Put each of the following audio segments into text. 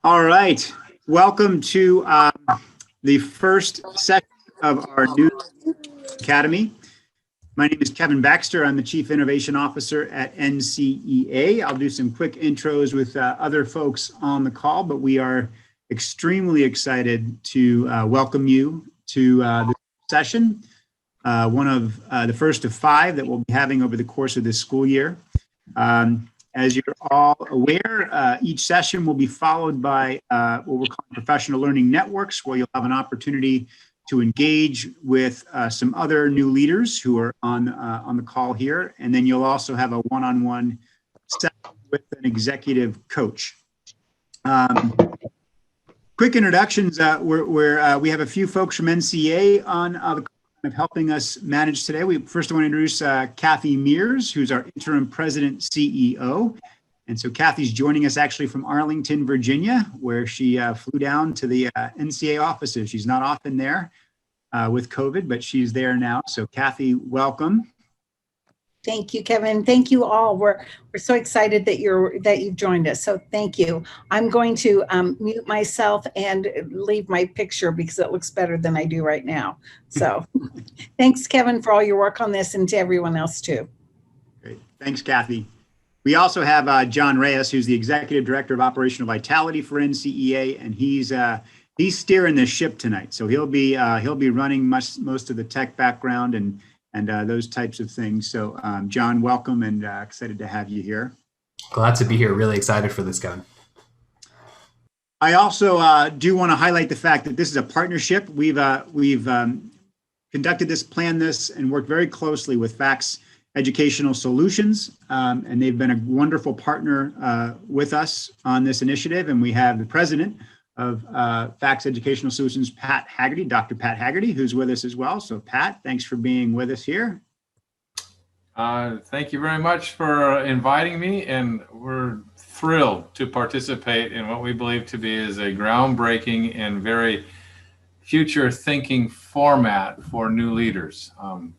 All right. Welcome to the first session of our new academy. My name is Kevin Baxter. I'm the Chief Innovation Officer at NCEA. I'll do some quick intros with other folks on the call, but we are extremely excited to welcome you to this session, one of the first of 5 that we'll be having over the course of this school year. As you're all aware, each session will be followed by what we're calling professional learning networks, where you'll have an opportunity to engage with some other new leaders who are on the call here. And then you'll also have a one-on-one session with an executive coach. Quick introductions. We have a few folks from NCEA on the of helping us manage today. We first want to introduce Kathy Mears, who's our interim president CEO. And so Kathy's joining us actually from Arlington, Virginia, where she flew down to the NCEA offices. She's not often there with COVID, but she's there now. So Kathy, welcome. Thank you, Kevin. Thank you all. We're so excited that you've joined us. So thank you. I'm going to mute myself and leave my picture because it looks better than I do right now. So thanks, Kevin, for all your work on this, and to everyone else too. Great. Thanks, Kathy. We also have John Reyes, who's the Executive Director of Operational Vitality for NCEA, and he's steering the ship tonight. So he'll be running most of the tech background and those types of things. So John, welcome, and excited to have you here. Glad to be here. Really excited for this, Kevin. I also do want to highlight the fact that this is a partnership. We've conducted this, planned this, and worked very closely with FACS Educational Solutions, and they've been a wonderful partner with us on this initiative. And we have the president of FACS Educational Solutions, Pat Haggerty, Dr. Pat Haggerty, who's with us as well. So Pat, thanks for being with us here. Thank you very much for inviting me, and we're thrilled to participate in what we believe to be is a groundbreaking and very future thinking format for new leaders.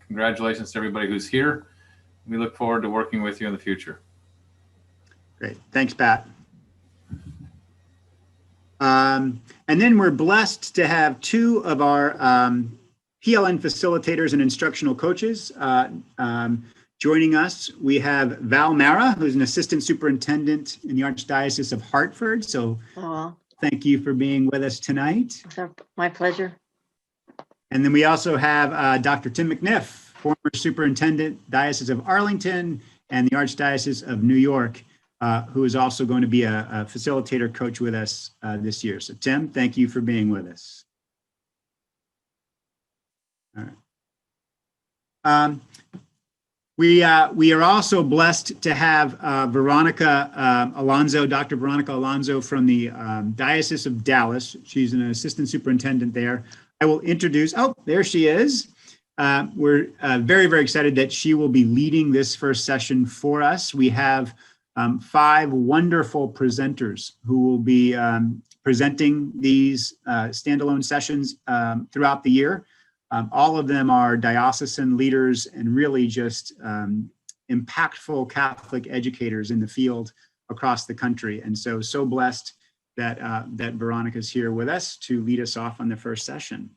Congratulations to everybody who's here. We look forward to working with you in the future. Great, thanks, Pat. And then we're blessed to have 2 of our PLN facilitators and instructional coaches joining us. We have Val Mara, who's an assistant superintendent in the Archdiocese of Hartford. So thank you for being with us tonight. My pleasure. And then we also have Dr. Tim McNiff, former superintendent, Diocese of Arlington and the Archdiocese of New York, who is also going to be a facilitator coach with us this year. So Tim, thank you for being with us. All right. We are also blessed to have Veronica Alonso, Dr. Veronica Alonso from the Diocese of Dallas. She's an assistant superintendent there. I will introduce, there she is. We're very, very excited that she will be leading this first session for us. We have 5 wonderful presenters who will be presenting these standalone sessions throughout the year. All of them are diocesan leaders and really just impactful Catholic educators in the field across the country. And so blessed that that Veronica's here with us to lead us off on the first session.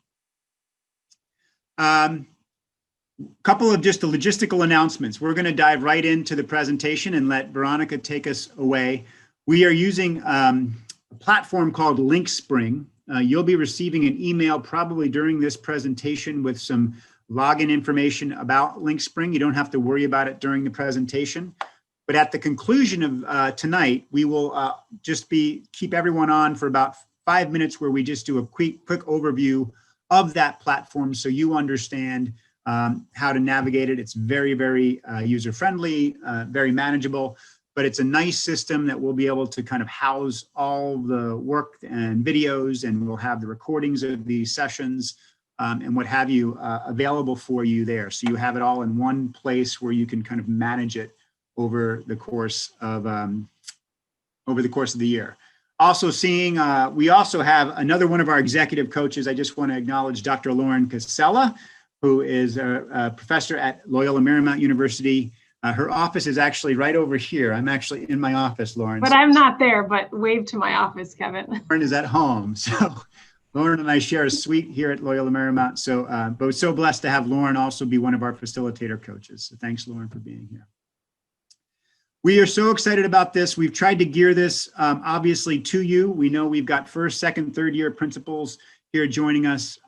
Couple of just the logistical announcements. We're going to dive right into the presentation and let Veronica take us away. We are using a platform called LinkSpring. You'll be receiving an email probably during this presentation with some login information about LinkSpring. You don't have to worry about it during the presentation. But at the conclusion of tonight, we will just keep everyone on for about 5 minutes where we just do a quick overview of that platform so you understand how to navigate it. It's very, very user-friendly, very manageable, but it's a nice system that we'll be able to kind of house all the work and videos, and we'll have the recordings of these sessions and what have you available for you there. So you have it all in one place where you can kind of manage it over the course of the year. Also we also have another one of our executive coaches. I just want to acknowledge Dr. Lauren Casella, who is a professor at Loyola Marymount University, Her office is actually right over here. I'm actually in my office, Lauren. But I'm not there, but wave to my office, Kevin. Lauren is at home. So Lauren and I share a suite here at Loyola Marymount. So, but we're so blessed to have Lauren also be one of our facilitator coaches. So thanks, Lauren, for being here. We are so excited about this. We've tried to gear this obviously to you. We know we've got first, second, third year principals here joining us.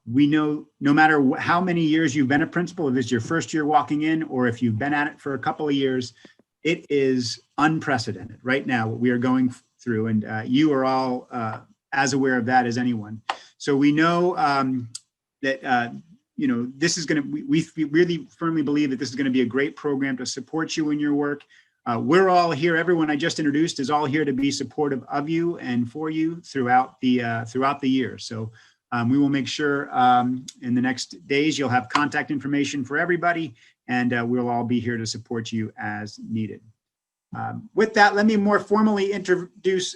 We know no matter how many years you've been a principal, if it's your first year walking in, or if you've been at it for a couple of years, it is unprecedented right now what we are going through. And you are all as aware of that as anyone. So we know that, you know, this is going to, we really firmly believe that this is going to be a great program to support you in your work. We're all here. Everyone I just introduced is all here to be supportive of you and for you throughout the year. So we will make sure in the next days you'll have contact information for everybody, and we'll all be here to support you as needed. With that, let me more formally introduce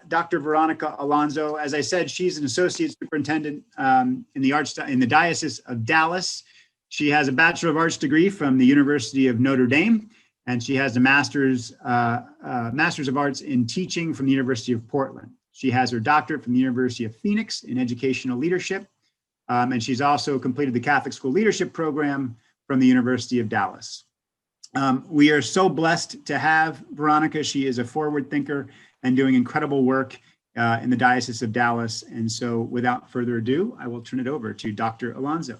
Dr. Veronica Alonso. As I said, she's an associate superintendent in the Diocese of Dallas. She has a Bachelor of Arts degree from the University of Notre Dame, and she has a Master's of Arts in Teaching from the University of Portland. She has her doctorate from the University of Phoenix in Educational Leadership, and she's also completed the Catholic School Leadership Program from the University of Dallas. We are so blessed to have Veronica. She is a forward thinker and doing incredible work in the Diocese of Dallas. And so without further ado, I will turn it over to Dr. Alonso.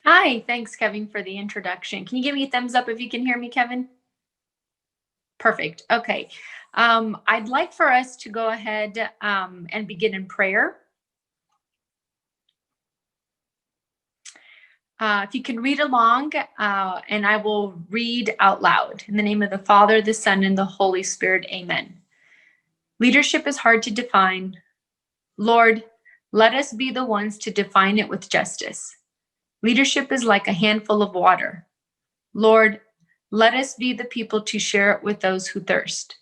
Hi, thanks, Kevin, for the introduction. Can you give me a thumbs up if you can hear me, Kevin? Perfect. Okay. I'd like for us to go ahead and begin in prayer. If you can read along, and I will read out loud. In the name of the Father, the Son, and the Holy Spirit, amen. Leadership is hard to define. Lord, let us be the ones to define it with justice. Leadership is like a handful of water. Lord, let us be the people to share it with those who thirst.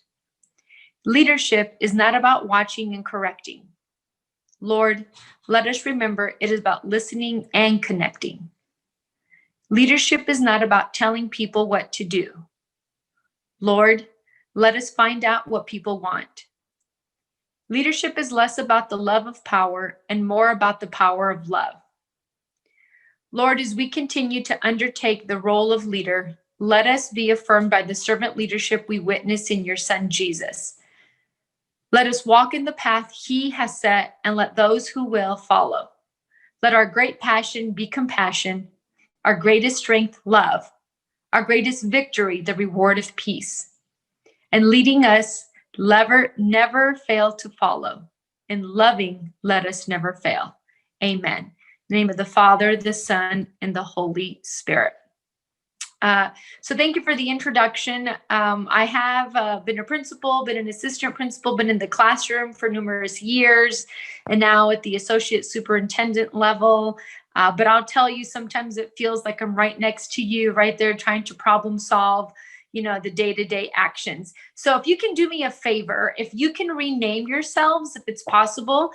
Leadership is not about watching and correcting. Lord, let us remember it is about listening and connecting. Leadership is not about telling people what to do. Lord, let us find out what people want. Leadership is less about the love of power and more about the power of love. Lord, as we continue to undertake the role of leader, let us be affirmed by the servant leadership we witness in your Son, Jesus. Let us walk in the path he has set and let those who will follow. Let our great passion be compassion, our greatest strength, love, our greatest victory, the reward of peace. And leading us, never fail to follow. And loving, let us never fail. Amen. In the name of the Father, the Son, and the Holy Spirit. So thank you for the introduction. I have been a principal, been an assistant principal, been in the classroom for numerous years, and now at the associate superintendent level. But I'll tell you, sometimes it feels like I'm right next to you, right there trying to problem solve, you know, the day-to-day actions. So if you can do me a favor, if you can rename yourselves, if it's possible,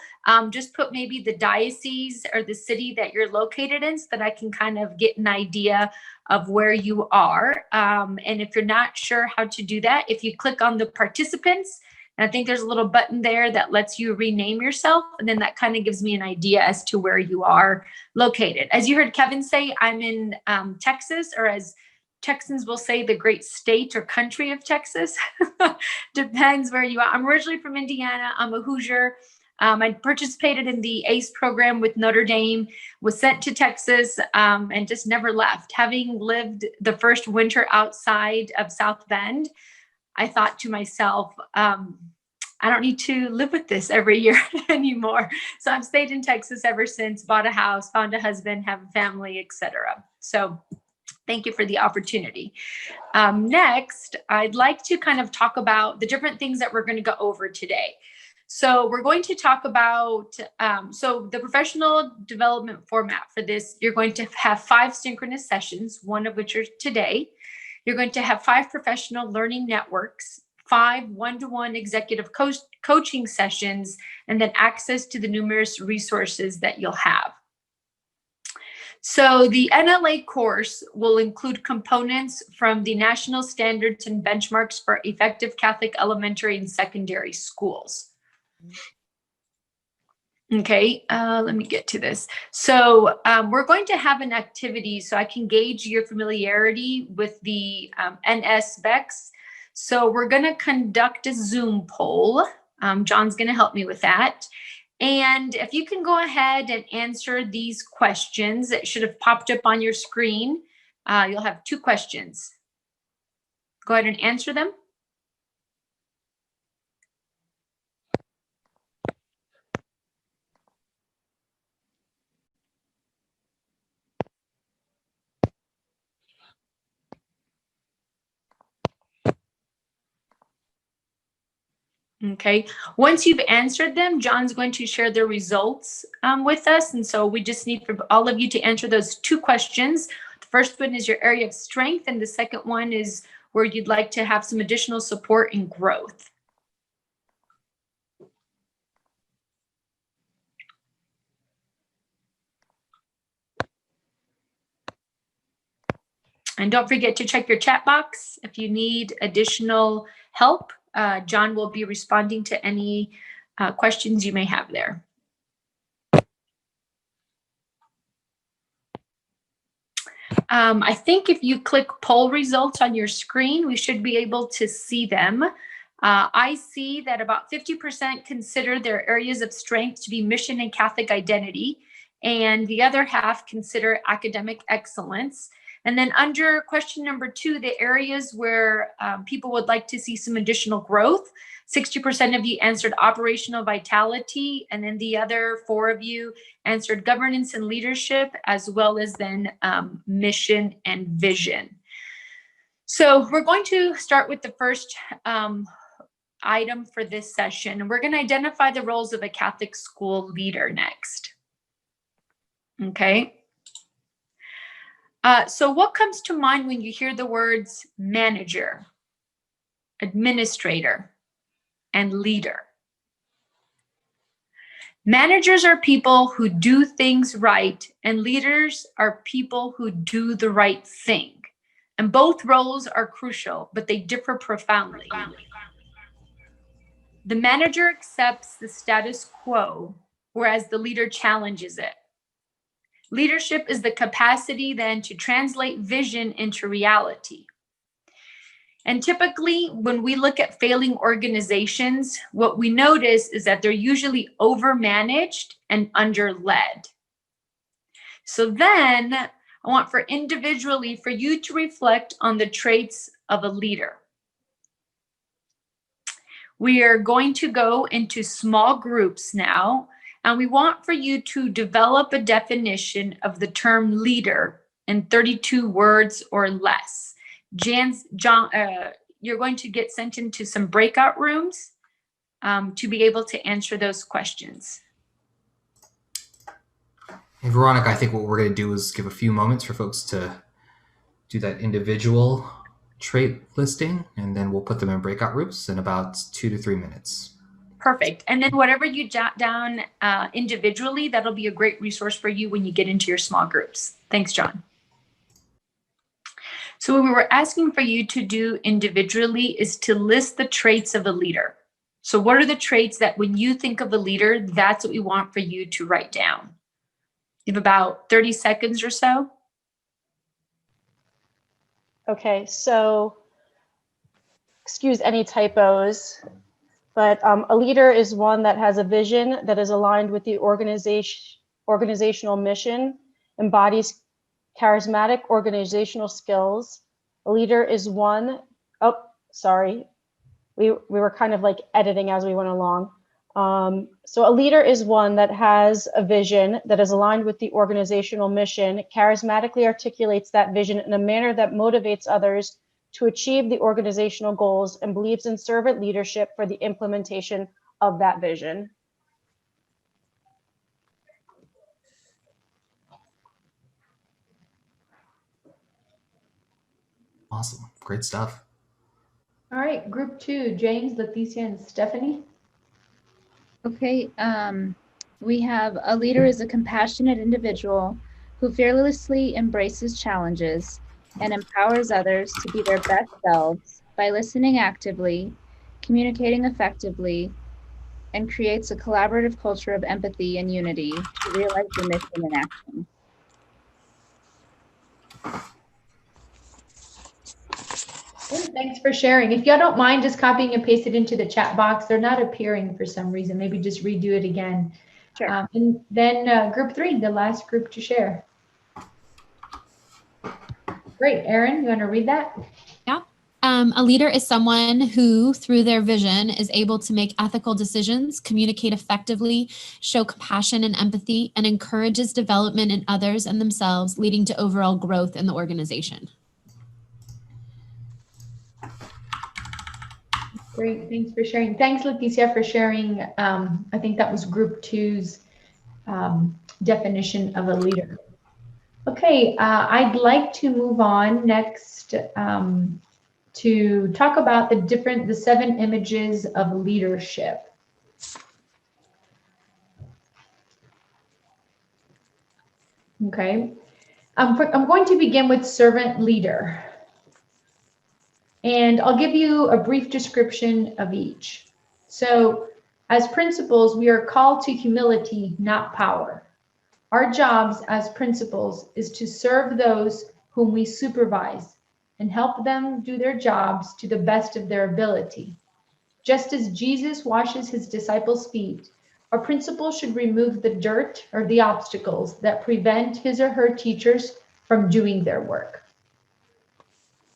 just put maybe the diocese or the city that you're located in so that I can kind of get an idea of where you are. And if you're not sure how to do that, if you click on the participants, and I think there's a little button there that lets you rename yourself. And then that kind of gives me an idea as to where you are located. As you heard Kevin say, I'm in Texas, or as Texans will say, the great state or country of Texas. Depends where you are. I'm originally from Indiana. I'm a Hoosier. I participated in the ACE program with Notre Dame, was sent to Texas, and just never left. Having lived the first winter outside of South Bend, I thought to myself, I don't need to live with this every year anymore. So I've stayed in Texas ever since, bought a house, found a husband, have a family, etc. So thank you for the opportunity. Next, I'd like to kind of talk about the different things that we're going to go over today. So we're going to talk about, so the professional development format for this, you're going to have 5 synchronous sessions, one of which are today. You're going to have 5 professional learning networks, 5 one-to-one executive coaching sessions, and then access to the numerous resources that you'll have. So the NLA course will include components from the national standards and benchmarks for effective Catholic elementary and secondary schools. Okay, let me get to this. So we're going to have an activity so I can gauge your familiarity with the NSBEX. So we're going to conduct a Zoom poll. John's going to help me with that. And if you can go ahead and answer these questions, it should have popped up on your screen. You'll have 2 questions. Go ahead and answer them. Okay, once you've answered them, John's going to share the results with us. And so we just need for all of you to answer those 2 questions. The first one is your area of strength, and the second one is where you'd like to have some additional support and growth. And don't forget to check your chat box if you need additional help. John will be responding to any questions you may have there. I think if you click poll results on your screen, we should be able to see them. I see that about 50% consider their areas of strength to be mission and Catholic identity, and the other half consider academic excellence. And then under question number 2, the areas where people would like to see some additional growth, 60% of you answered operational vitality, and then the other 4 of you answered governance and leadership, as well as then mission and vision. So we're going to start with the first item for this session, and we're going to identify the roles of a Catholic school leader next. Okay. So what comes to mind when you hear the words manager, administrator, and leader? Managers are people who do things right, and leaders are people who do the right thing. And both roles are crucial, but they differ profoundly. The manager accepts the status quo, whereas the leader challenges it. Leadership is the capacity then to translate vision into reality. And typically, when we look at failing organizations, what we notice is that they're usually overmanaged and under-led. So then, I want for individually for you to reflect on the traits of a leader. We are going to go into small groups now. And we want for you to develop a definition of the term leader in 32 words or less. John, you're going to get sent into some breakout rooms to be able to answer those questions. And Veronica, I think what we're going to do is give a few moments for folks to do that individual trait listing, and then we'll put them in breakout rooms in about 2 to 3 minutes. Perfect. And then whatever you jot down individually, that'll be a great resource for you when you get into your small groups. Thanks, John. So what we were asking for you to do individually is to list the traits of a leader. So what are the traits that when you think of a leader, that's what we want for you to write down? You have about 30 seconds or so. Okay, so excuse any typos, but a leader is one that has a vision that is aligned with the organizational mission, embodies charismatic organizational skills. A leader is one, oh, sorry. We were kind of like editing as we went along. So a leader is one that has a vision that is aligned with the organizational mission, charismatically articulates that vision in a manner that motivates others to achieve the organizational goals, and believes in servant leadership for the implementation of that vision. Awesome. Great stuff. All right, group 2, James, Leticia, and Stephanie. Okay, we have a leader is a compassionate individual who fearlessly embraces challenges and empowers others to be their best selves by listening actively, communicating effectively, and creates a collaborative culture of empathy and unity to realize the mission in action. Thanks for sharing. If y'all don't mind just copying and paste it into the chat box, they're not appearing for some reason. Maybe just redo it again. Sure. And then group 3, the last group to share. Great. Erin, you want to read that? A leader is someone who, through their vision, is able to make ethical decisions, communicate effectively, show compassion and empathy, and encourages development in others and themselves, leading to overall growth in the organization. Great. Thanks for sharing. Thanks, Leticia, for sharing. I think that was group 2's definition of a leader. Okay, I'd like to move on next to talk about the 7 images of leadership. Okay, I'm going to begin with servant leader. And I'll give you a brief description of each. So, as principals, we are called to humility, not power. Our jobs as principals is to serve those whom we supervise and help them do their jobs to the best of their ability. Just as Jesus washes his disciples' feet, our principal should remove the dirt or the obstacles that prevent his or her teachers from doing their work.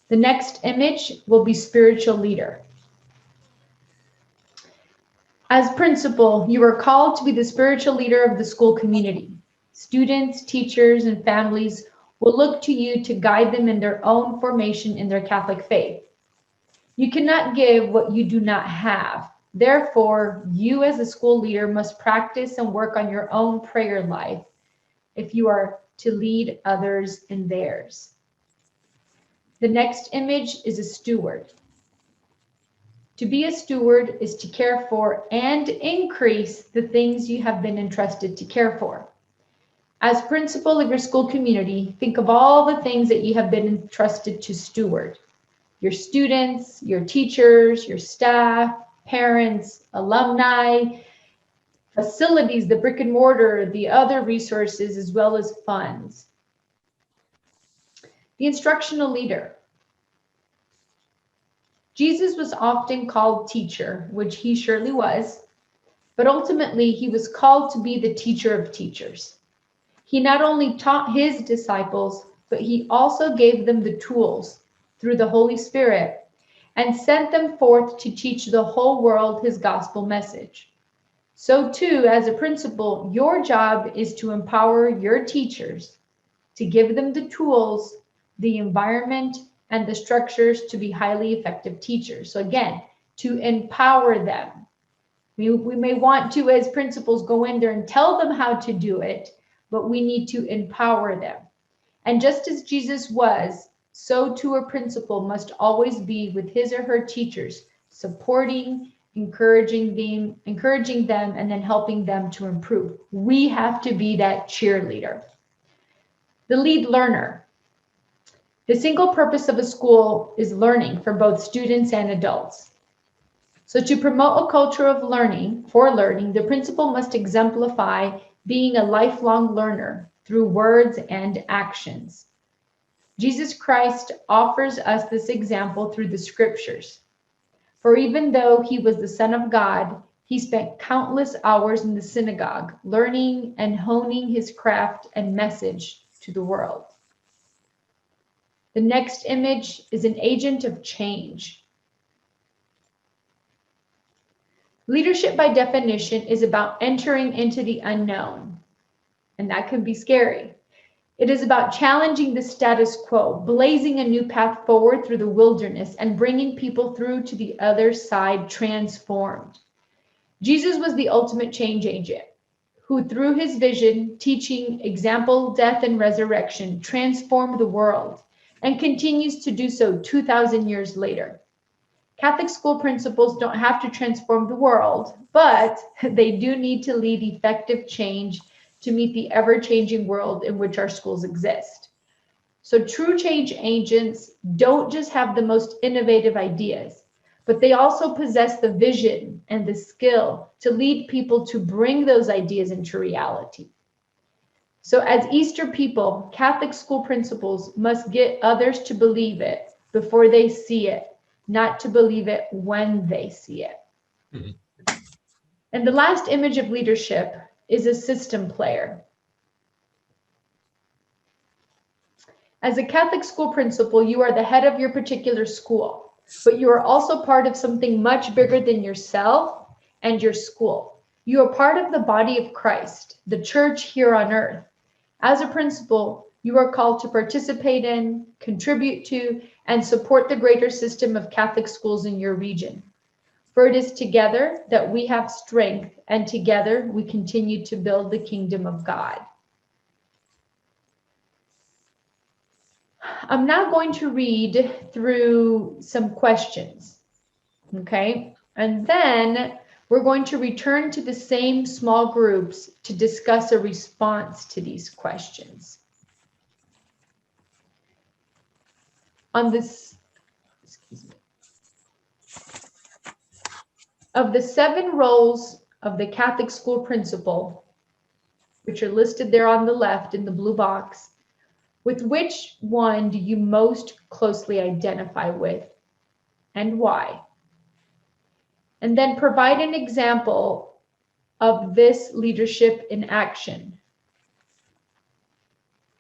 The next image will be spiritual leader. As principal, you are called to be the spiritual leader of the school community. Students, teachers, and families will look to you to guide them in their own formation in their Catholic faith. You cannot give what you do not have. Therefore, you as a school leader must practice and work on your own prayer life if you are to lead others in theirs. The next image is a steward. To be a steward is to care for and increase the things you have been entrusted to care for. As principal of your school community, think of all the things that you have been entrusted to steward. Your students, your teachers, your staff, parents, alumni, facilities, the brick and mortar, the other resources, as well as funds. The instructional leader. Jesus was often called teacher, which he surely was, but ultimately he was called to be the teacher of teachers. He not only taught his disciples, but he also gave them the tools through the Holy Spirit and sent them forth to teach the whole world his gospel message. So too, as a principal, your job is to empower your teachers, to give them the tools, the environment, and the structures to be highly effective teachers. So again, to empower them. We may want to, as principals, go in there and tell them how to do it, but we need to empower them. And just as Jesus was, so too a principal must always be with his or her teachers, supporting, encouraging them, and then helping them to improve. We have to be that cheerleader. The lead learner. The single purpose of a school is learning for both students and adults. So to promote a culture of learning, the principal must exemplify being a lifelong learner through words and actions. Jesus Christ offers us this example through the scriptures. For even though he was the Son of God, he spent countless hours in the synagogue, learning and honing his craft and message to the world. The next image is an agent of change. Leadership, by definition, is about entering into the unknown, and that can be scary. It is about challenging the status quo, blazing a new path forward through the wilderness, and bringing people through to the other side transformed. Jesus was the ultimate change agent, who through his vision, teaching, example, death, and resurrection, transformed the world, and continues to do so 2,000 years later. Catholic school principals don't have to transform the world, but they do need to lead effective change to meet the ever-changing world in which our schools exist. So true change agents don't just have the most innovative ideas, but they also possess the vision and the skill to lead people to bring those ideas into reality. So as Easter people, Catholic school principals must get others to believe it before they see it, not to believe it when they see it. Mm-hmm. And the last image of leadership is a system player. As a Catholic school principal, you are the head of your particular school, but you are also part of something much bigger than yourself and your school. You are part of the body of Christ, the church here on earth. As a principal, you are called to participate in, contribute to, and support the greater system of Catholic schools in your region. For it is together that we have strength, and together we continue to build the kingdom of God. I'm now going to read through some questions, okay? And then we're going to return to the same small groups to discuss a response to these questions. On this, excuse me. Of the 7 roles of the Catholic school principal, which are listed there on the left in the blue box, with which one do you most closely identify with, and why? And then provide an example of this leadership in action.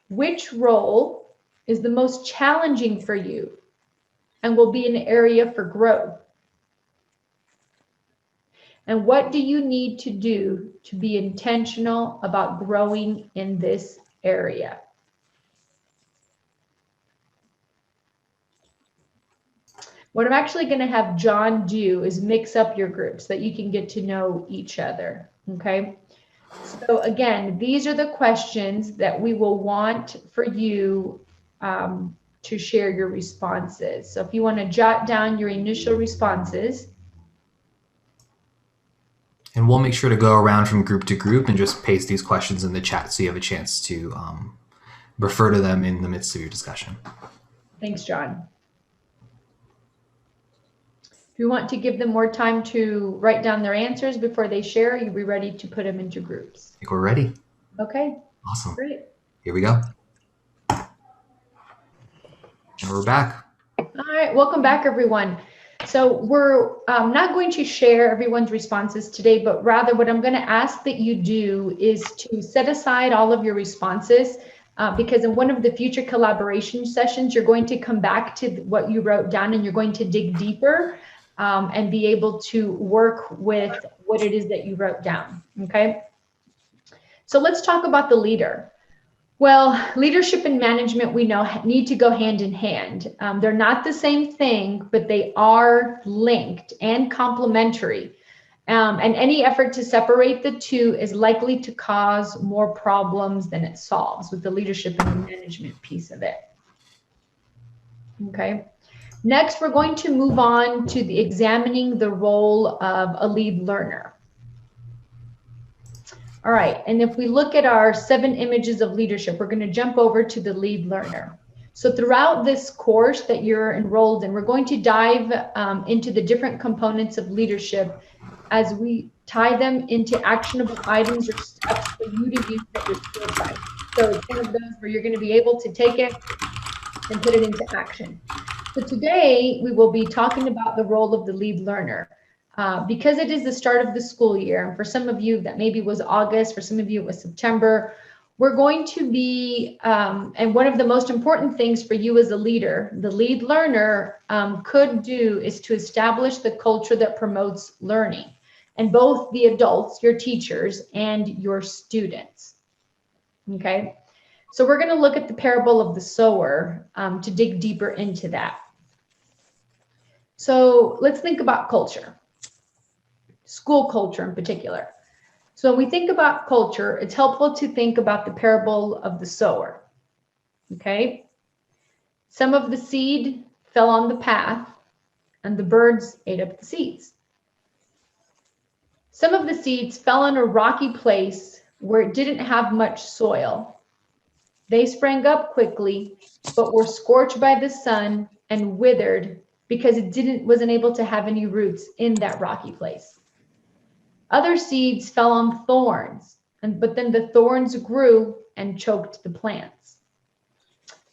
Which role is the most challenging for you and will be an area for growth? And what do you need to do to be intentional about growing in this area? What I'm actually going to have John do is mix up your groups so that you can get to know each other, okay? So again, these are the questions that we will want for you to share your responses. So if you want to jot down your initial responses. And we'll make sure to go around from group to group and just paste these questions in the chat so you have a chance to refer to them in the midst of your discussion. Thanks, John. If you want to give them more time to write down their answers before they share, you'll be ready to put them into groups. I think we're ready. Okay. Awesome. Great. Here we go. And we're back. All right. Welcome back, everyone. So we're not going to share everyone's responses today, but rather what I'm going to ask that you do is to set aside all of your responses because in one of the future collaboration sessions, you're going to come back to what you wrote down and you're going to dig deeper and be able to work with what it is that you wrote down, okay? So let's talk about the leader. Well, leadership and management, we know, need to go hand in hand. They're not the same thing, but they are linked and complementary. And any effort to separate the two is likely to cause more problems than it solves with the leadership and the management piece of it. Okay. Next, we're going to move on to examining the role of a lead learner. All right, and if we look at our 7 images of leadership, we're going to jump over to the lead learner. So throughout this course that you're enrolled in, we're going to dive into the different components of leadership as we tie them into actionable items or steps for you to use at your school site. So it's one of those where you're going to be able to take it and put it into action. So today we will be talking about the role of the lead learner. Because it is the start of the school year, and for some of you that maybe was August, for some of you it was September, we're going to be, and one of the most important things for you as a leader, the lead learner could do is to establish the culture that promotes learning, and both the adults, your teachers, and your students, okay? So we're gonna look at the parable of the sower to dig deeper into that. So let's think about culture. School culture in particular. So when we think about culture, it's helpful to think about the parable of the sower, okay? Some of the seed fell on the path and the birds ate up the seeds. Some of the seeds fell in a rocky place where it didn't have much soil. They sprang up quickly, but were scorched by the sun and withered because it wasn't able to have any roots in that rocky place. Other seeds fell on thorns, but then the thorns grew and choked the plants.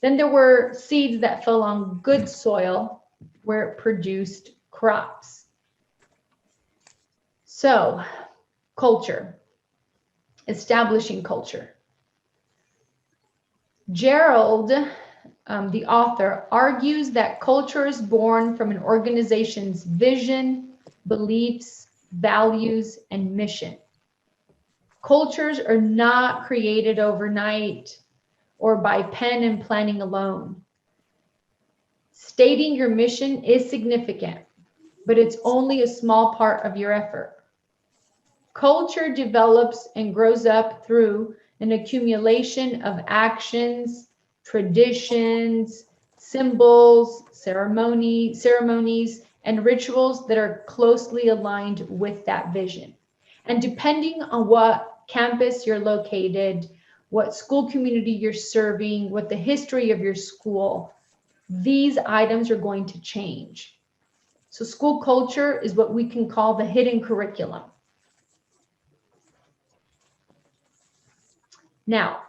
Then there were seeds that fell on good soil where it produced crops. So, culture, establishing culture. Gerald, the author, argues that culture is born from an organization's vision, beliefs, values, and mission. Cultures are not created overnight or by pen and planning alone. Stating your mission is significant, but it's only a small part of your effort. Culture develops and grows up through an accumulation of actions, traditions, symbols, ceremonies, and rituals that are closely aligned with that vision. And depending on what campus you're located, what school community you're serving, what the history of your school, these items are going to change. So school culture is what we can call the hidden curriculum. Now,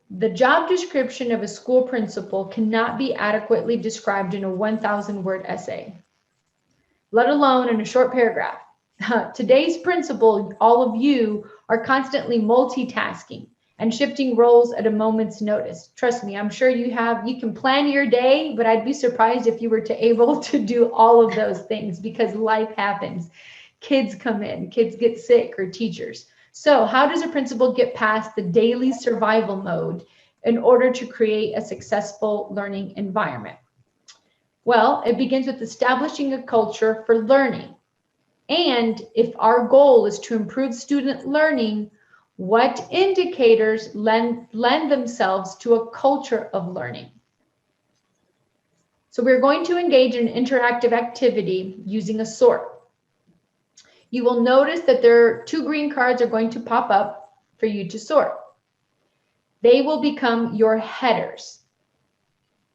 the job description of a school principal cannot be adequately described in a 1,000-word essay, let alone in a short paragraph. Today's principal, all of you, are constantly multitasking and shifting roles at a moment's notice. Trust me, I'm sure you can plan your day, but I'd be surprised if you were able to do all of those things because life happens. Kids come in, kids get sick, or teachers. So how does a principal get past the daily survival mode in order to create a successful learning environment? Well, it begins with establishing a culture for learning. And if our goal is to improve student learning, what indicators lend themselves to a culture of learning? So we're going to engage in interactive activity using a sort. You will notice that there are 2 green cards are going to pop up for you to sort. They will become your headers.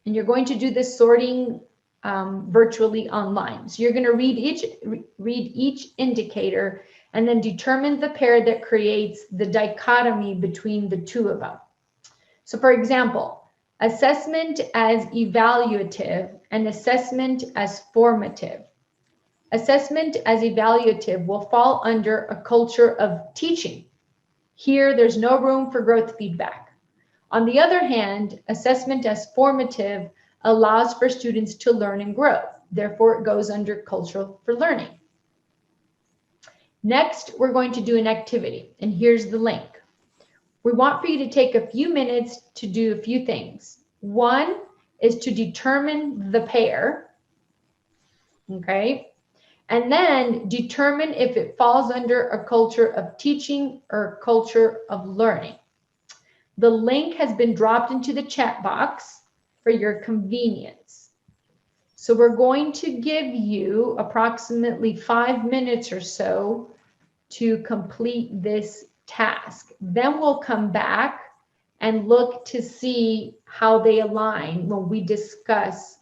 And you're going to do this sorting virtually online. So you're going to read each indicator and then determine the pair that creates the dichotomy between the 2 of them. So for example, assessment as evaluative and assessment as formative. Assessment as evaluative will fall under a culture of teaching. Here, there's no room for growth feedback. On the other hand, assessment as formative allows for students to learn and grow. Therefore, it goes under cultural for learning. Next, we're going to do an activity, and here's the link. We want for you to take a few minutes to do a few things. One is to determine the pair, okay? And then determine if it falls under a culture of teaching or a culture of learning. The link has been dropped into the chat box for your convenience. So we're going to give you approximately 5 minutes or so to complete this task. Then we'll come back and look to see how they align when we discuss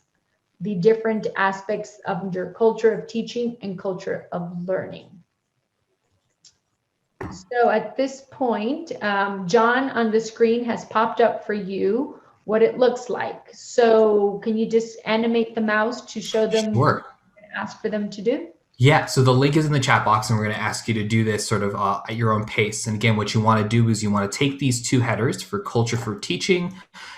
the different aspects of your culture of teaching and culture of learning. So at this point, John on the screen has popped up for you what it looks like. So can you just animate the mouse to show them Sure. what you ask for them to do? Yeah, so the link is in the chat box, and we're going to ask you to do this sort of at your own pace. And again, what you want to do is you want to take these 2 headers for culture for teaching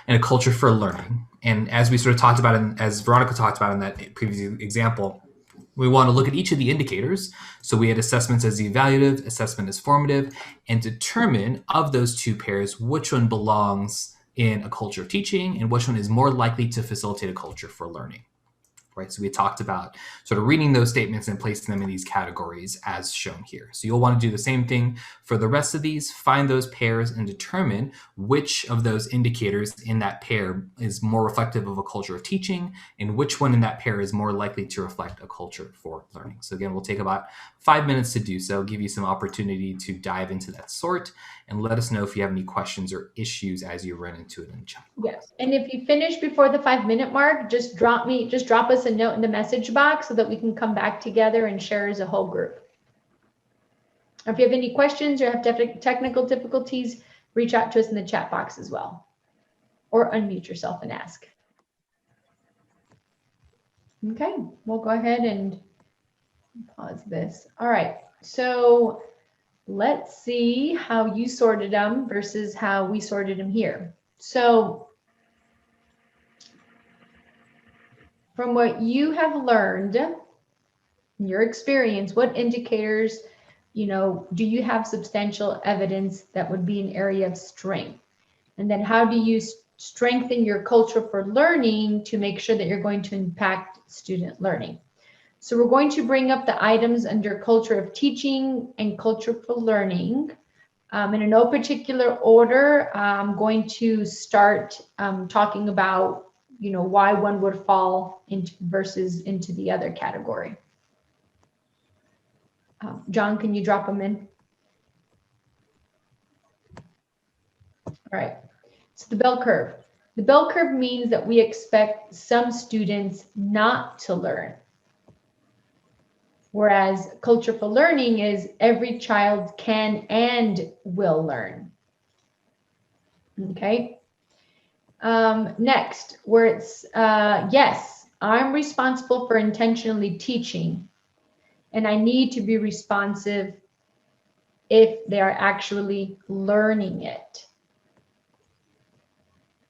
and a culture for learning. And as we sort of talked about, and as Veronica talked about in that previous example, we want to look at each of the indicators. So we had assessments as evaluative, assessment as formative, and determine of those 2 pairs, which one belongs in a culture of teaching and which one is more likely to facilitate a culture for learning. right? So we talked about sort of reading those statements and placing them in these categories as shown here. So you'll want to do the same thing for the rest of these, find those pairs and determine which of those indicators in that pair is more reflective of a culture of teaching and which one in that pair is more likely to reflect a culture for learning. So again, we'll take about 5 minutes to do so, give you some opportunity to dive into that sort, and let us know if you have any questions or issues as you run into it in the chat. Yes. And if you finish before the 5-minute mark, just drop us a note in the message box so that we can come back together and share as a whole group. Or if you have any questions or have technical difficulties, reach out to us in the chat box as well, or unmute yourself and ask. Okay, we'll go ahead and pause this. All right, so let's see how you sorted them versus how we sorted them here. So from what you have learned in your experience, what indicators, do you have substantial evidence that would be an area of strength? And then how do you strengthen your culture for learning to make sure that you're going to impact student learning? So we're going to bring up the items under culture of teaching and culture for learning. In no particular order, I'm going to start talking about, why one would fall into into the other category. John, can you drop them in? All right, so the bell curve. The bell curve means that we expect some students not to learn. Whereas culture for learning is every child can and will learn. Okay. Next, where it's, yes, I'm responsible for intentionally teaching, and I need to be responsive if they are actually learning it.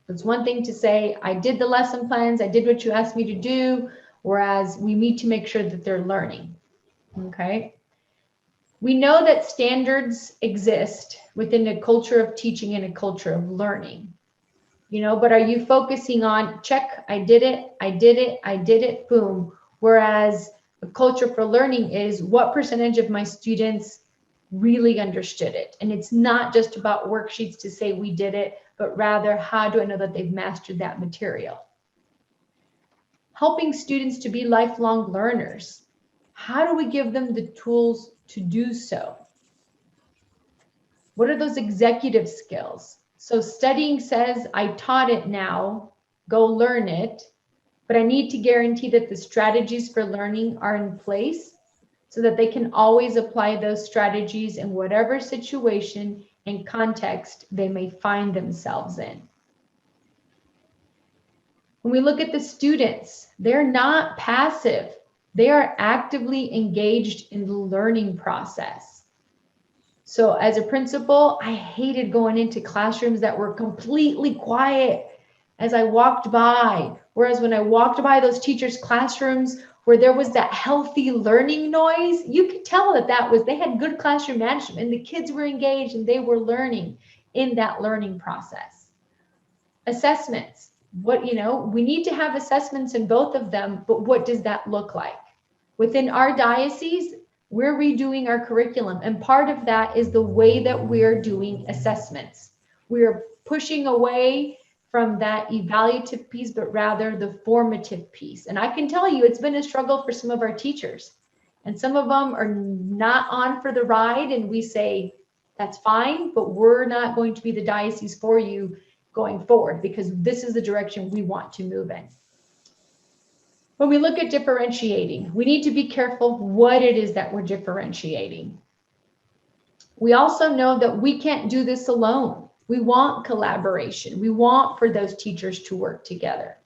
It's one thing to say, I did the lesson plans, I did what you asked me to do, whereas we need to make sure that they're learning. Okay. We know that standards exist within a culture of teaching and a culture of learning, but are you focusing on check, I did it, I did it, I did it, boom. Whereas a culture for learning is what percentage of my students really understood it. And it's not just about worksheets to say we did it, but rather how do I know that they've mastered that material? Helping students to be lifelong learners. How do we give them the tools to do so? What are those executive skills? So studying says, I taught it now, go learn it, but I need to guarantee that the strategies for learning are in place so that they can always apply those strategies in whatever situation and context they may find themselves in. When we look at the students, they're not passive. They are actively engaged in the learning process. So as a principal, I hated going into classrooms that were completely quiet as I walked by. Whereas when I walked by those teachers' classrooms where there was that healthy learning noise, you could tell that they had good classroom management and the kids were engaged and they were learning in that learning process. Assessments. We need to have assessments in both of them, but what does that look like? Within our diocese, we're redoing our curriculum, and part of that is the way that we're doing assessments. We're pushing away from that evaluative piece, but rather the formative piece. And I can tell you, it's been a struggle for some of our teachers, and some of them are not on for the ride, and we say, that's fine, but we're not going to be the diocese for you going forward because this is the direction we want to move in. When we look at differentiating, we need to be careful what it is that we're differentiating. We also know that we can't do this alone. We want collaboration. We want for those teachers to work together.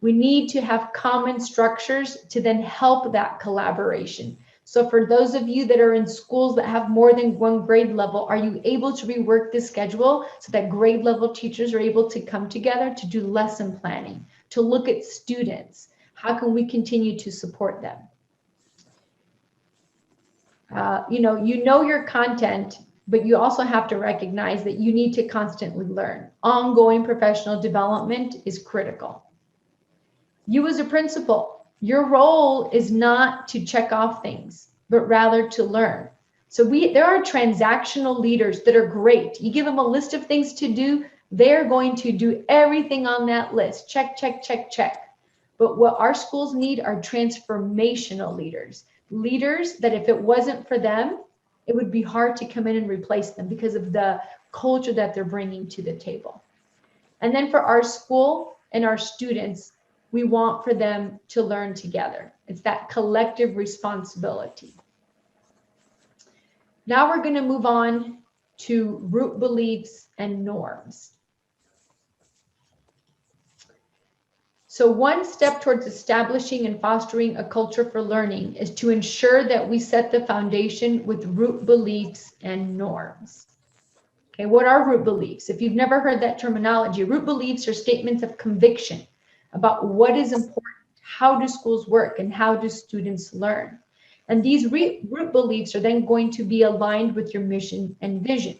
We need to have common structures to then help that collaboration. So for those of you that are in schools that have more than one grade level, are you able to rework the schedule so that grade level teachers are able to come together to do lesson planning, to look at students? How can we continue to support them? You know your content, but you also have to recognize that you need to constantly learn. Ongoing professional development is critical. You as a principal, your role is not to check off things, but rather to learn. So there are transactional leaders that are great. You give them a list of things to do, they're going to do everything on that list. Check, check, check, check. But what our schools need are transformational leaders. Leaders that if it wasn't for them, it would be hard to come in and replace them because of the culture that they're bringing to the table. And then for our school and our students, we want for them to learn together. It's that collective responsibility. Now we're going to move on to root beliefs and norms. So one step towards establishing and fostering a culture for learning is to ensure that we set the foundation with root beliefs and norms. Okay, what are root beliefs? If you've never heard that terminology, root beliefs are statements of conviction about what is important, how do schools work, and how do students learn. And these root beliefs are then going to be aligned with your mission and vision.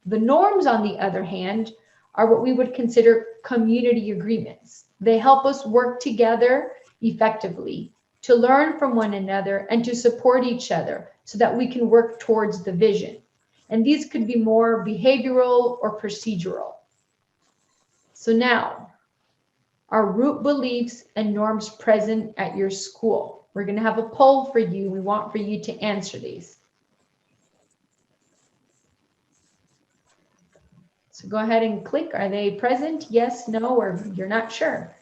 The norms, on the other hand, are what we would consider community agreements. They help us work together effectively to learn from one another and to support each other so that we can work towards the vision. And these could be more behavioral or procedural. So now, are root beliefs and norms present at your school? We're going to have a poll for you. We want for you to answer these. So go ahead and click. Are they present? Yes, no, or you're not sure.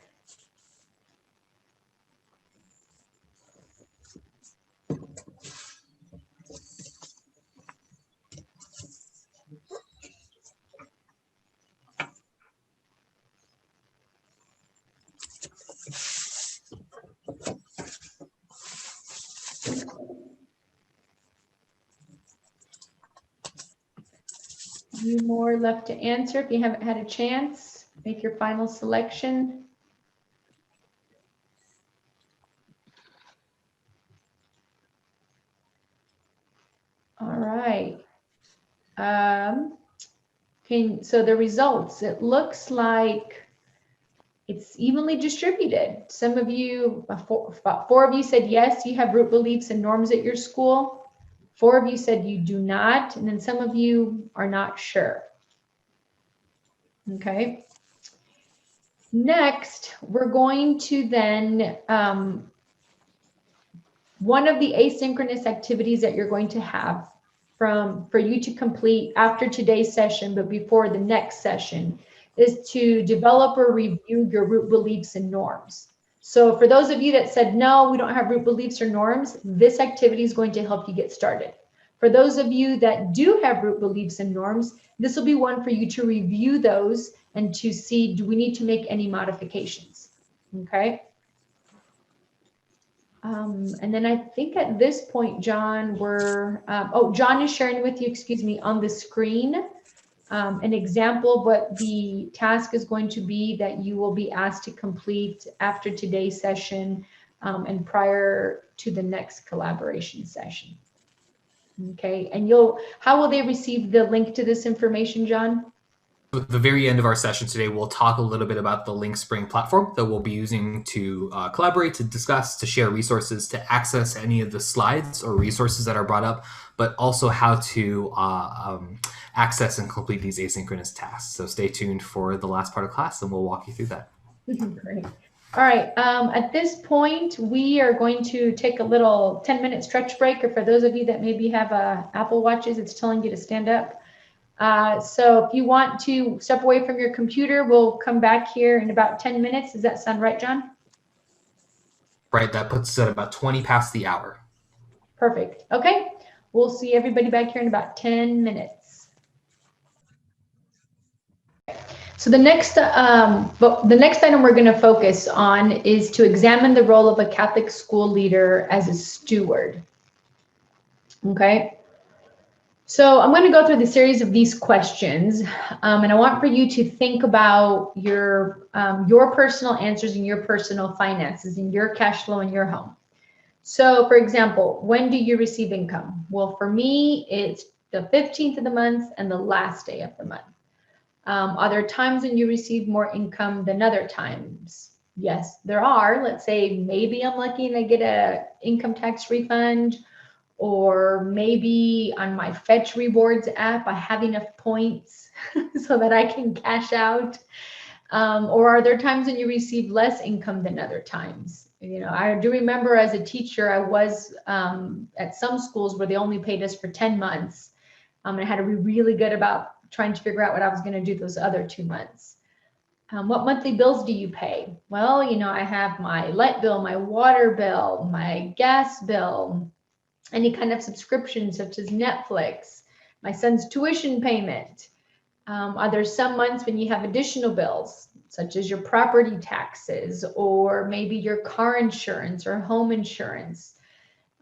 Few more left to answer. If you haven't had a chance, make your final selection. All right. So the results, it looks like it's evenly distributed. Some of you, about 4 of you said yes, you have root beliefs and norms at your school. 4 of you said you do not, and then some of you are not sure. Okay. Next, we're going to then, one of the asynchronous activities that you're going to have for you to complete after today's session, but before the next session, is to develop or review your root beliefs and norms. So for those of you that said, no, we don't have root beliefs or norms, this activity is going to help you get started. For those of you that do have root beliefs and norms, this will be one for you to review those and to see, do we need to make any modifications? Okay. And then I think at this point, John, John is sharing with you, excuse me, on the screen, an example of what the task is going to be that you will be asked to complete after today's session and prior to the next collaboration session. Okay, and how will they receive the link to this information, John? At the very end of our session today, we'll talk a little bit about the LinkSpring platform that we'll be using to collaborate, to discuss, to share resources, to access any of the slides or resources that are brought up, but also how to access and complete these asynchronous tasks. So stay tuned for the last part of class and we'll walk you through that. Great. All right, at this point, we are going to take a little 10-minute stretch break, or for those of you that maybe have Apple Watches, it's telling you to stand up. So if you want to step away from your computer, we'll come back here in about 10 minutes. Does that sound right, John? Right, that puts us at about 20 past the hour. Perfect. Okay, we'll see everybody back here in about 10 minutes. So the next item we're going to focus on is to examine the role of a Catholic school leader as a steward. Okay. So I'm going to go through the series of these questions, and I want for you to think about your personal answers and your personal finances and your cash flow in your home. So for example, when do you receive income? Well, for me, it's the 15th of the month and the last day of the month. Are there times when you receive more income than other times? Yes, there are. Let's say maybe I'm lucky and I get a income tax refund, or maybe on my Fetch Rewards app, I have enough points so that I can cash out. Or are there times when you receive less income than other times? You know, I do remember as a teacher, I was at some schools where they only paid us for 10 months. And I had to be really good about trying to figure out what I was going to do those other 2 months. What monthly bills do you pay? Well, you know, I have my light bill, my water bill, my gas bill, any kind of subscription such as Netflix, my son's tuition payment. Are there some months when you have additional bills, such as your property taxes, or maybe your car insurance or home insurance?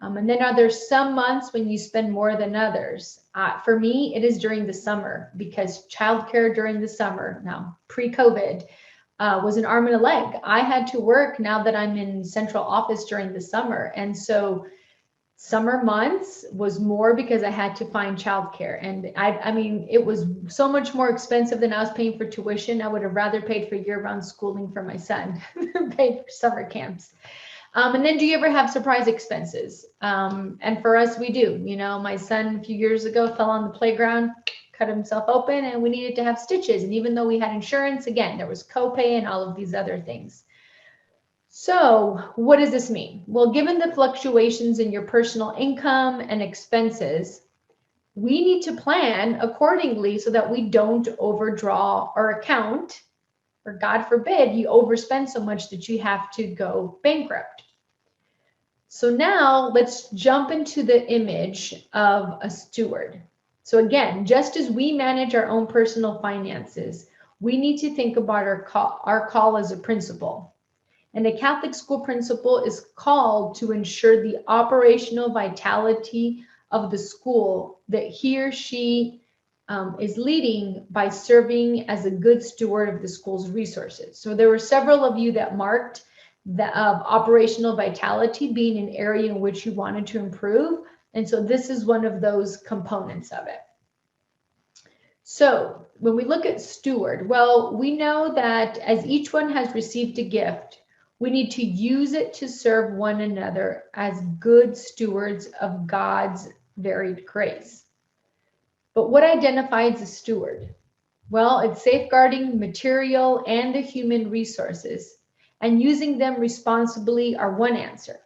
And then are there some months when you spend more than others? For me, it is during the summer, because childcare during the summer, now pre-COVID, was an arm and a leg. I had to work now that I'm in central office during the summer. And so summer months was more because I had to find childcare. And I mean, it was so much more expensive than I was paying for tuition. I would have rather paid for year-round schooling for my son than paid for summer camps. And then do you ever have surprise expenses? And for us, we do. You know, my son a few years ago fell on the playground, cut himself open, and we needed to have stitches. And even though we had insurance, again, there was copay and all of these other things. So what does this mean? Well, given the fluctuations in your personal income and expenses, we need to plan accordingly so that we don't overdraw our account, or God forbid, you overspend so much that you have to go bankrupt. So now let's jump into the image of a steward. So again, just as we manage our own personal finances, we need to think about our call as a principal. And a Catholic school principal is called to ensure the operational vitality of the school that he or she is leading by serving as a good steward of the school's resources. So there were several of you that marked the operational vitality being an area in which you wanted to improve. And so this is one of those components of it. So when we look at steward, well, we know that as each one has received a gift, we need to use it to serve one another as good stewards of God's varied grace. But what identifies a steward? Well, it's safeguarding material and the human resources, and using them responsibly are one answer.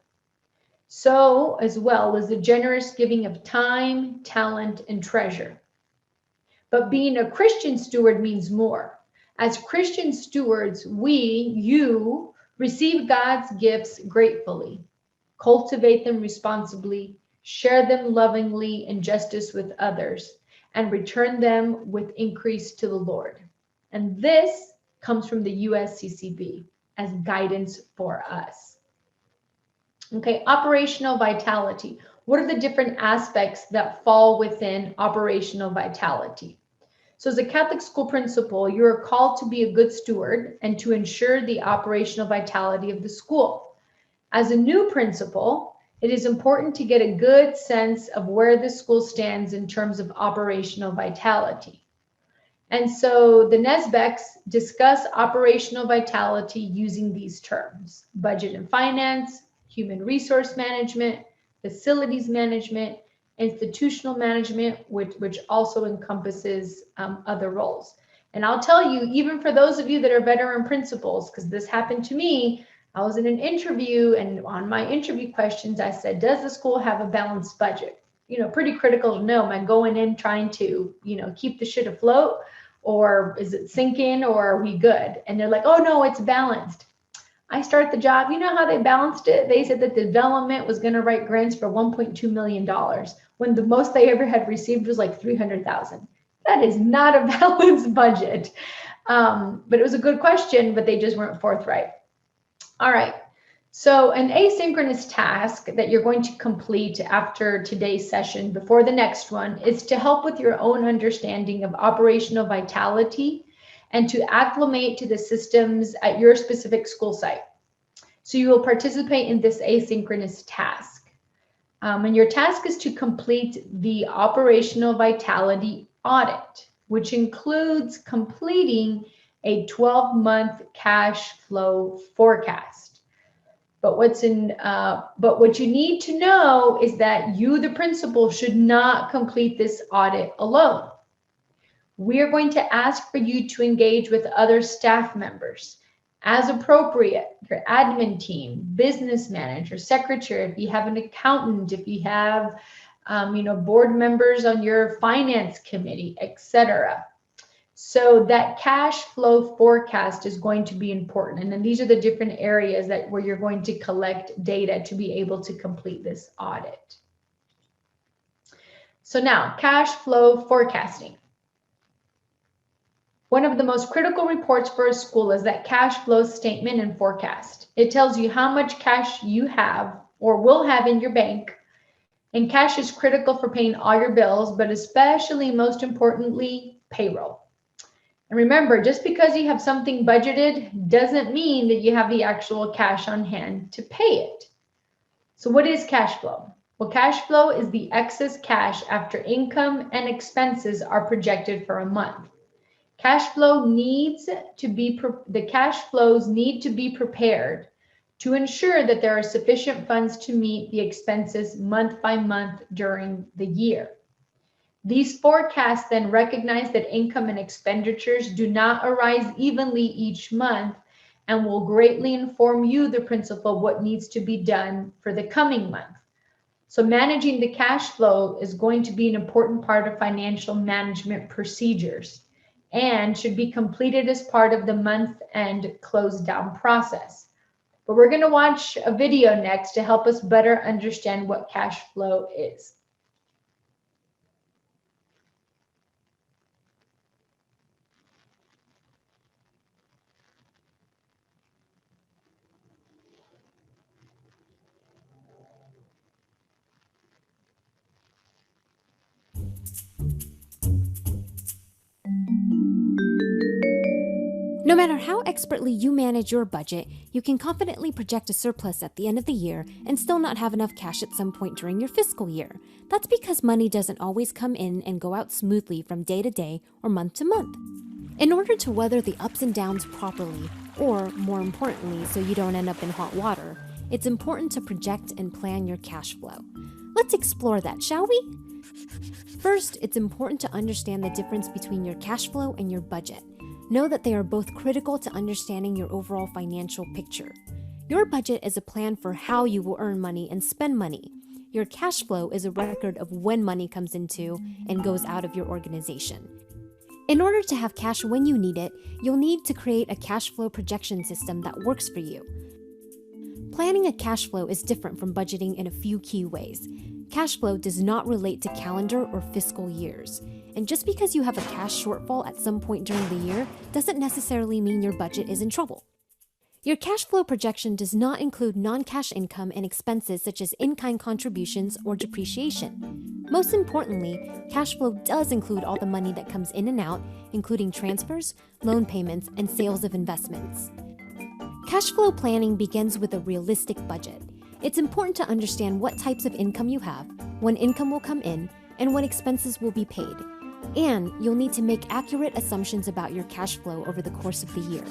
So as well as the generous giving of time, talent, and treasure. But being a Christian steward means more. As Christian stewards, you receive God's gifts gratefully, cultivate them responsibly, share them lovingly in justice with others, and return them with increase to the Lord. And this comes from the USCCB as guidance for us. Okay, operational vitality. What are the different aspects that fall within operational vitality? So as a Catholic school principal, you are called to be a good steward and to ensure the operational vitality of the school. As a new principal, it is important to get a good sense of where the school stands in terms of operational vitality. And so the NESBECs discuss operational vitality using these terms: budget and finance, human resource management, facilities management, institutional management, which also encompasses other roles. And I'll tell you, even for those of you that are veteran principals, because this happened to me, I was in an interview, and on my interview questions, I said, does the school have a balanced budget? You know, pretty critical to know, am I going in trying to, you know, keep the shit afloat, or is it sinking, or are we good? And they're like, oh no, it's balanced. I start the job, you know how they balanced it? They said that the development was gonna write grants for $1.2 million, when the most they ever had received was like $300,000. That is not a balanced budget. But it was a good question, but they just weren't forthright. All right, so an asynchronous task that you're going to complete after today's session before the next one is to help with your own understanding of operational vitality and to acclimate to the systems at your specific school site. So you will participate in this asynchronous task. And your task is to complete the operational vitality audit, which includes completing a 12-month cash flow forecast. But what you need to know is that you, the principal, should not complete this audit alone. We are going to ask for you to engage with other staff members as appropriate, your admin team, business manager, secretary, if you have an accountant, if you have board members on your finance committee, etc. So that cash flow forecast is going to be important. And then these are the different areas where you're going to collect data to be able to complete this audit. So now, cash flow forecasting. One of the most critical reports for a school is that cash flow statement and forecast. It tells you how much cash you have or will have in your bank. And cash is critical for paying all your bills, but especially, most importantly, payroll. And remember, just because you have something budgeted doesn't mean that you have the actual cash on hand to pay it. So what is cash flow? Well, cash flow is the excess cash after income and expenses are projected for a month. The cash flows need to be prepared to ensure that there are sufficient funds to meet the expenses month by month during the year. These forecasts then recognize that income and expenditures do not arise evenly each month and will greatly inform you, the principal, what needs to be done for the coming month. So managing the cash flow is going to be an important part of financial management procedures and should be completed as part of the month-end close down process. But we're going to watch a video next to help us better understand what cash flow is. No matter how expertly you manage your budget, you can confidently project a surplus at the end of the year and still not have enough cash at some point during your fiscal year. That's because money doesn't always come in and go out smoothly from day to day or month to month. In order to weather the ups and downs properly, or more importantly, so you don't end up in hot water, it's important to project and plan your cash flow. Let's explore that, shall we? First, it's important to understand the difference between your cash flow and your budget. Know that they are both critical to understanding your overall financial picture. Your budget is a plan for how you will earn money and spend money. Your cash flow is a record of when money comes into and goes out of your organization. In order to have cash when you need it, you'll need to create a cash flow projection system that works for you. Planning a cash flow is different from budgeting in a few key ways. Cash flow does not relate to calendar or fiscal years. And just because you have a cash shortfall at some point during the year doesn't necessarily mean your budget is in trouble. Your cash flow projection does not include non-cash income and expenses such as in-kind contributions or depreciation. Most importantly, cash flow does include all the money that comes in and out, including transfers, loan payments, and sales of investments. Cash flow planning begins with a realistic budget. It's important to understand what types of income you have, when income will come in, and when expenses will be paid. And you'll need to make accurate assumptions about your cash flow over the course of the year.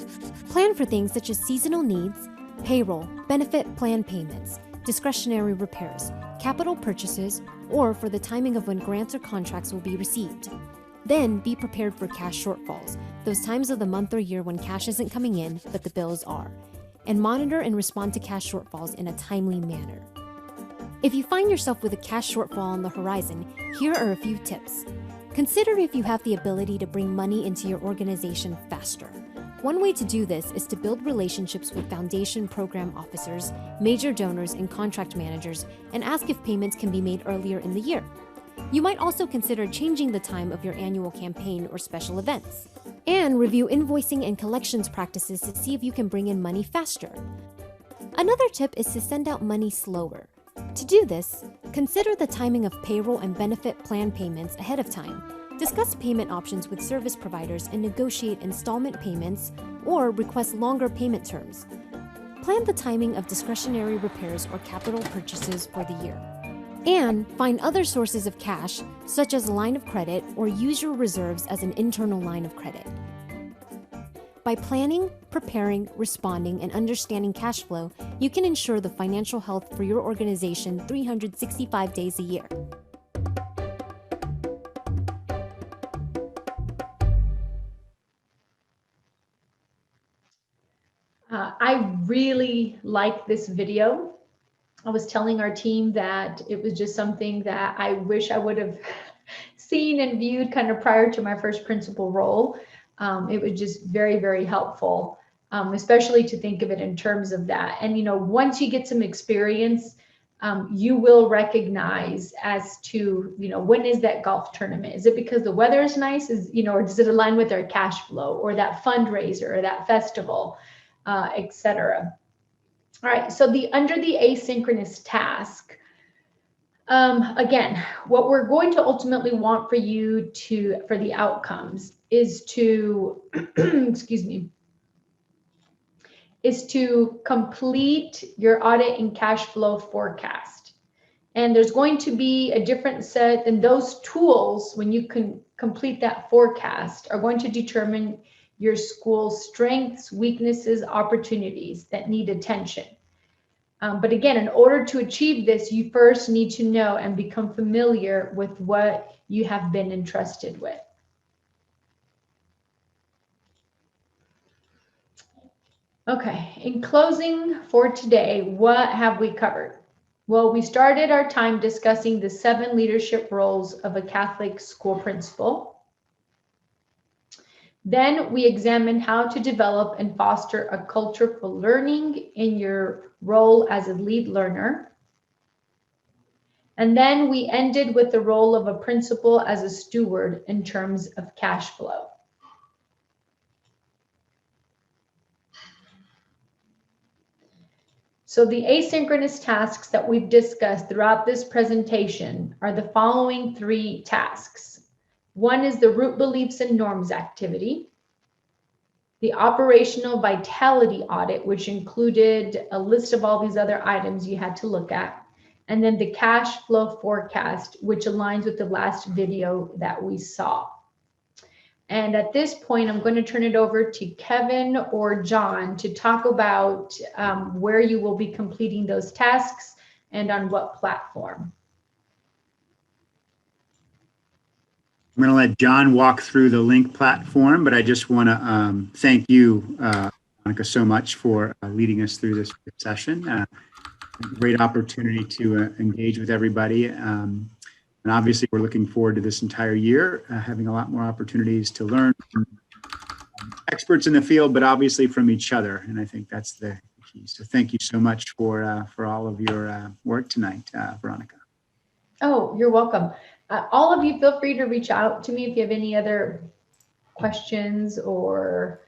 Plan for things such as seasonal needs, payroll, benefit plan payments, discretionary repairs, capital purchases, or for the timing of when grants or contracts will be received. Then be prepared for cash shortfalls, those times of the month or year when cash isn't coming in, but the bills are. And monitor and respond to cash shortfalls in a timely manner. If you find yourself with a cash shortfall on the horizon, here are a few tips. Consider if you have the ability to bring money into your organization faster. One way to do this is to build relationships with foundation program officers, major donors, and contract managers, and ask if payments can be made earlier in the year. You might also consider changing the time of your annual campaign or special events. And review invoicing and collections practices to see if you can bring in money faster. Another tip is to send out money slower. To do this, consider the timing of payroll and benefit plan payments ahead of time. Discuss payment options with service providers and negotiate installment payments or request longer payment terms. Plan the timing of discretionary repairs or capital purchases for the year. And find other sources of cash, such as a line of credit, or use your reserves as an internal line of credit. By planning, preparing, responding, and understanding cash flow, you can ensure the financial health for your organization 365 days a year. I really like this video. I was telling our team that it was just something that I wish I would have seen and viewed kind of prior to my first principal role. It was just very, very helpful, especially to think of it in terms of that. And, once you get some experience, you will recognize as to, when is that golf tournament? Is it because the weather is nice? Or does it align with our cash flow or that fundraiser or that festival, etc. All right, so under the asynchronous task, again, what we're going to ultimately want for you for the outcomes is to, is to complete your audit and cash flow forecast. And there's going to be a different set, and those tools, when you can complete that forecast, are going to determine your school's strengths, weaknesses, opportunities that need attention. But again, in order to achieve this, you first need to know and become familiar with what you have been entrusted with. Okay, in closing for today, what have we covered? Well, we started our time discussing the 7 leadership roles of a Catholic school principal. Then we examined how to develop and foster a culture for learning in your role as a lead learner. And then we ended with the role of a principal as a steward in terms of cash flow. So the asynchronous tasks that we've discussed throughout this presentation are the following 3 tasks. One is the root beliefs and norms activity, the operational vitality audit, which included a list of all these other items you had to look at, and then the cash flow forecast, which aligns with the last video that we saw. And at this point, I'm going to turn it over to Kevin or John to talk about where you will be completing those tasks and on what platform. I'm going to let John walk through the link platform, but I just want to thank you, Monica, so much for leading us through this session. Great opportunity to engage with everybody. And obviously, we're looking forward to this entire year, having a lot more opportunities to learn from experts in the field, but obviously from each other. And I think that's the key. So thank you so much for all of your work tonight, Veronica. Oh, you're welcome. All of you, feel free to reach out to me if you have any other questions or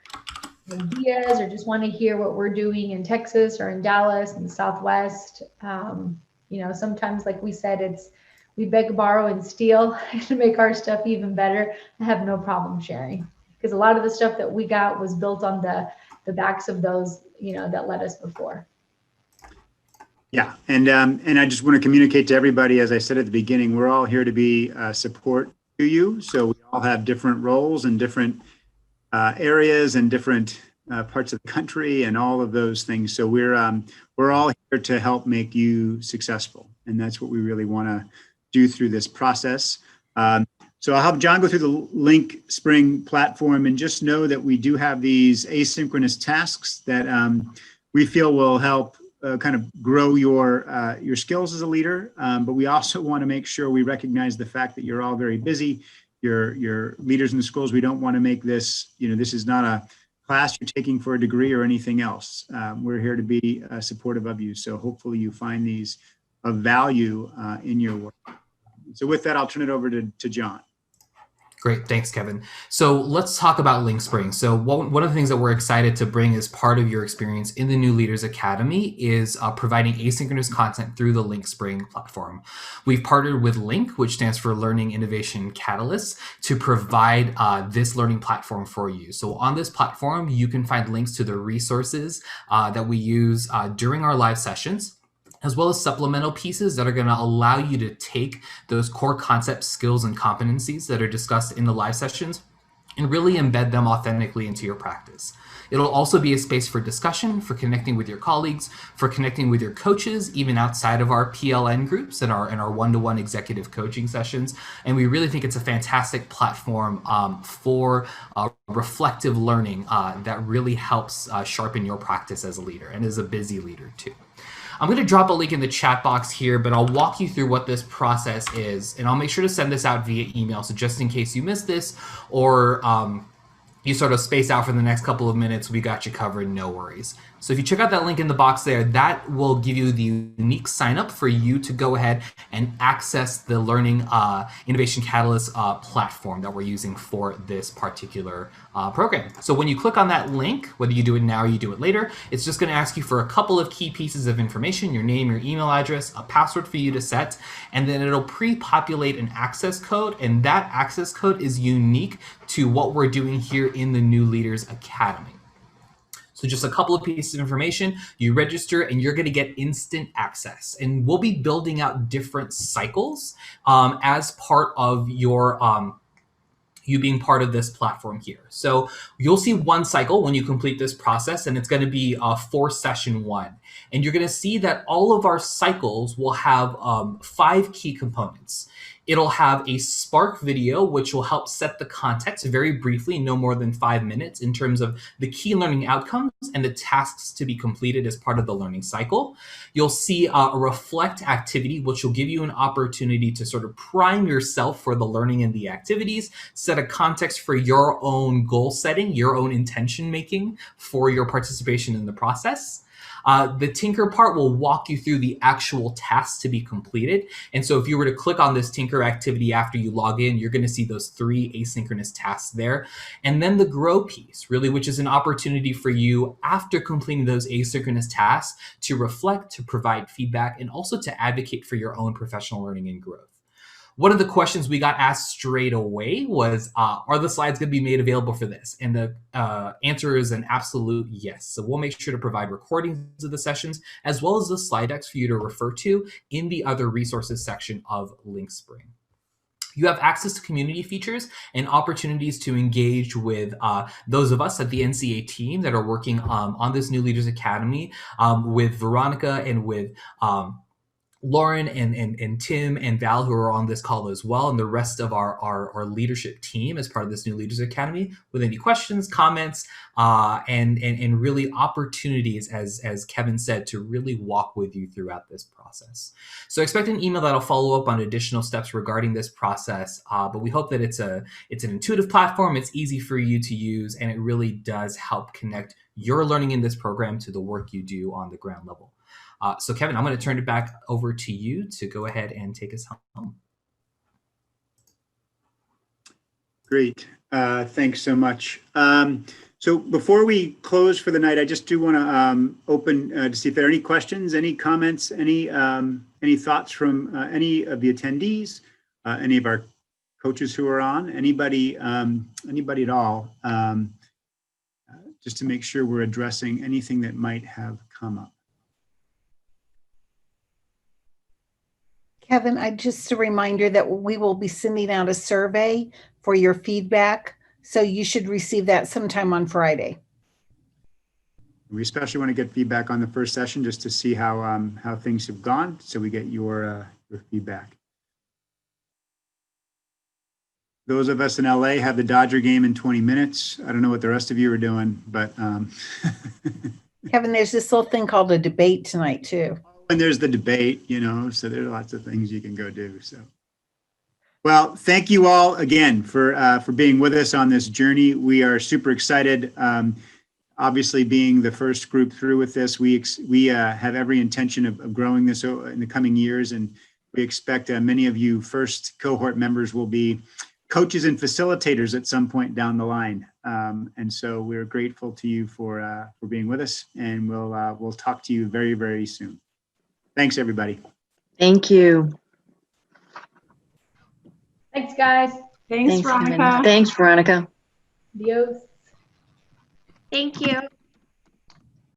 ideas, or just want to hear what we're doing in Texas or in Dallas and the Southwest. Sometimes, like we said, we beg, borrow, and steal to make our stuff even better. I have no problem sharing, because a lot of the stuff that we got was built on the backs of those, that led us before. Yeah, and I just want to communicate to everybody, as I said at the beginning, we're all here to be support to you. So we all have different roles and different areas and different parts of the country and all of those things. So we're all here to help make you successful, and that's what we really want to do through this process. So I'll have John go through the Link Spring platform, and just know that we do have these asynchronous tasks that we feel will help kind of grow your skills as a leader, but we also want to make sure we recognize the fact that you're all very busy. You're leaders in the schools. We don't want to make this, this is not a class you're taking for a degree or anything else. We're here to be supportive of you. So hopefully you find these of value in your work. So with that, I'll turn it over to John. Great. Thanks, Kevin. So let's talk about Link Spring. So one of the things that we're excited to bring as part of your experience in the New Leaders Academy is providing asynchronous content through the Link Spring platform. We've partnered with Link, which stands for Learning Innovation Catalyst, to provide this learning platform for you. So on this platform, you can find links to the resources that we use during our live sessions, as well as supplemental pieces that are going to allow you to take those core concepts, skills, and competencies that are discussed in the live sessions, and really embed them authentically into your practice. It'll also be a space for discussion, for connecting with your colleagues, for connecting with your coaches, even outside of our PLN groups and our one-to-one executive coaching sessions. And we really think it's a fantastic platform for reflective learning that really helps sharpen your practice as a leader and as a busy leader too. I'm going to drop a link in the chat box here, but I'll walk you through what this process is, and I'll make sure to send this out via email. So just in case you missed this, or you sort of space out for the next couple of minutes, we got you covered, no worries. So if you check out that link in the box there, that will give you the unique sign up for you to go ahead and access the Learning Innovation Catalyst platform that we're using for this particular program. So when you click on that link, whether you do it now or you do it later, it's just going to ask you for a couple of key pieces of information: your name, your email address, a password for you to set, and then it'll pre-populate an access code, and that access code is unique to what we're doing here in the New Leaders Academy. So just a couple of pieces of information, you register and you're going to get instant access. And we'll be building out different cycles as part of your you being part of this platform here. So you'll see one cycle when you complete this process, and it's going to be for session 1. And you're going to see that all of our cycles will have 5 key components. It'll have a Spark video, which will help set the context very briefly, no more than 5 minutes, in terms of the key learning outcomes and the tasks to be completed as part of the learning cycle. You'll see a reflect activity, which will give you an opportunity to sort of prime yourself for the learning and the activities, set a context for your own goal setting, your own intention making for your participation in the process. The Tinker part will walk you through the actual tasks to be completed. And so if you were to click on this Tinker activity after you log in, you're going to see those 3 asynchronous tasks there. And then the Grow piece, really, which is an opportunity for you after completing those asynchronous tasks to reflect, to provide feedback, and also to advocate for your own professional learning and growth. One of the questions we got asked straight away was, are the slides going to be made available for this? And the answer is an absolute yes. So we'll make sure to provide recordings of the sessions, as well as the slide decks for you to refer to in the other resources section of Linkspring. You have access to community features and opportunities to engage with those of us at the NCA team that are working on this New Leaders Academy, with Veronica and with Lauren and Tim and Val, who are on this call as well, and the rest of our leadership team as part of this New Leaders Academy, with any questions, comments, and really opportunities, as Kevin said, to really walk with you throughout this process. So expect an email that'll follow up on additional steps regarding this process, but we hope that it's an intuitive platform, it's easy for you to use, and it really does help connect your learning in this program to the work you do on the ground level. So Kevin, I'm going to turn it back over to you to go ahead and take us home. Great. Thanks so much. So before we close for the night, I just do want to open to see if there are any questions, any comments, any thoughts from any of the attendees, any of our coaches who are on, anybody at all, just to make sure we're addressing anything that might have come up. Kevin, just a reminder that we will be sending out a survey for your feedback. So you should receive that sometime on Friday. We especially want to get feedback on the first session just to see how things have gone, so we get your feedback. Those of us in LA have the Dodger game in 20 minutes. I don't know what the rest of you are doing, but Kevin, there's this little thing called a debate tonight too. And there's the debate, so there are lots of things you can go do. So, well, thank you all again for being with us on this journey. We are super excited. Obviously, being the first group through with this, we have every intention of growing this in the coming years, and we expect many of you first cohort members will be coaches and facilitators at some point down the line. And so we're grateful to you for being with us, and we'll talk to you very, very soon. Thanks, everybody. Thank you. Thanks, guys. Thanks, Veronica. Thanks, Veronica. Adios. Thank you.